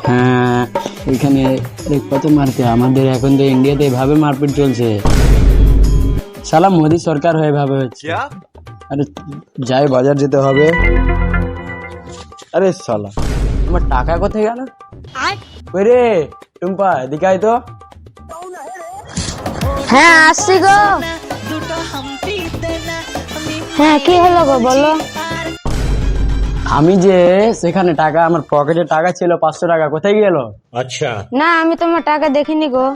হ্যাঁ ওইখানে কত মারতে আমাদের এখন তো ইন্ডিয়াতে এভাবে মারপিট চলছে। সালা মোদি সরকার হয়ে ভাবে হচ্ছে। আরে যাই বাজার যেতে হবে। আরে সালা আমার টাকা কোথায় গেল? ওই রে টুম্পা এদিকে আয় তো। হ্যাঁ আসছি গো। হ্যাঁ কি হলো গো বলো। আমি যে সেখানে টাকা আমার পকেটে টাকা ছিল 500 টাকা, কোথায় গেল? अच्छा না আমি তোমার টাকা দেখিনি গো।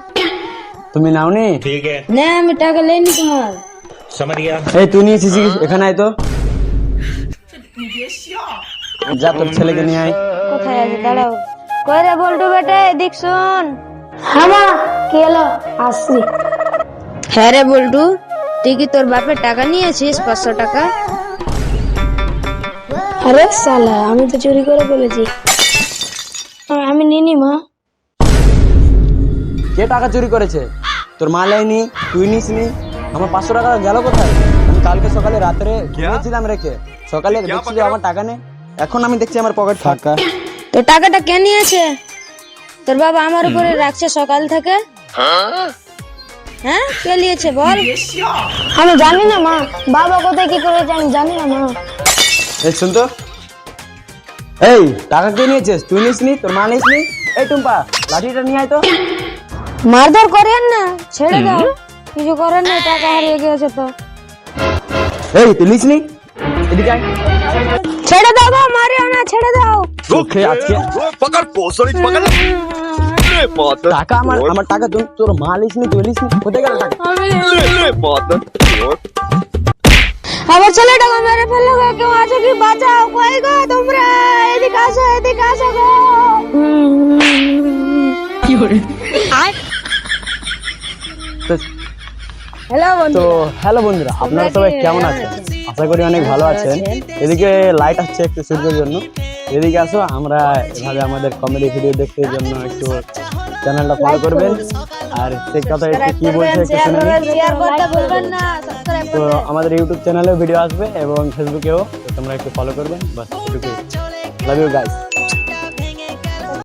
তুমি নাওনি? ठीक है না আমি টাকা লেনি তোমার। समझ गया। এই তুই নিয়েছিস কি? এখানে আয় তো। যা তোর ছেলেকে নিয়ে আয়। কোথায় আছে দাঁড়াও। কই রে বল্টু বেটে এদিক শোন। হ্যাঁ মা কি হলো আসছি। হ্যাঁ রে বল্টু তুই কি তোর বাপের টাকা নিয়েছিস 500 টাকা? আরে সালা আমি তো চুরি করে ফেলেছি। আমি নিনি মা। কে টাকা চুরি করেছে? তোর মা লাইনি, তুই নিসনি। আমার 500 টাকা গেল কোথায়? আমি কালকে সকালে রাত্রে ঘুমিয়েছিলাম রেখে, সকালে দেখছি যে আমার টাকা নেই। এখন আমি দেখছি আমার পকেট ফাঁকা। তোর টাকাটা কে নিয়েছে? তোর বাবা আমার উপরে রাখছে সকাল থেকে। হ্যাঁ কে নিয়েছে বল? আমি জানি না মা, বাবা কোথায় কি করেছে আমি জানি না মা। এই শুন তো, এই টাকা কে নিয়েছিস? তুই নিসনি, তোর মা নিসনি। এই টুম্পা লাঠিটা নিয়ে আয় তো। মারধর করেন না, ছেড়ে দাও। কিছু করেন না, টাকা হারিয়ে গেছে তো। এই তুই নিসনি, এদিকে আয়। ছেড়ে দাও বাবা, মারিও না, ছেড়ে দাও। ওকে আজকে पकड़ पोसड़ी पकड़ ले मादर টাকা আমার টাকা তোর মা লিসনি, তুই লিসনি, কোথায় গেল টাকা? ले मादर আমার ছেলেটাকে মেরে ফেললো গো, কেউ আছে কি বাঁচাও। কই গো তোমরা, এদিকে আসো, এদিকে আসো গো। কি করে হ্যালো বন্ধু। তো হ্যালো বন্ধুরা, আপনারা সবাই কেমন আছেন? আশা করি অনেক ভালো আছেন। এদিকে লাইট আসছে একটু সূর্যের জন্য। এদিকে আসো, আমরা এভাবে আমাদের কমেডি ভিডিও দেখতে জন্য একটু চ্যানেলটা ফলো করবেন। আর সেই কথা একটু কি বলছে একটু শুনে নিন। শেয়ার করতে ভুলবেন না, সাবস্ক্রাইব তো আমাদের ইউটিউব চ্যানেলেও ভিডিও আসবে এবং ফেসবুকেও, তো তোমরা একটু ফলো করবেন। বাস এটুকুই। Love you guys.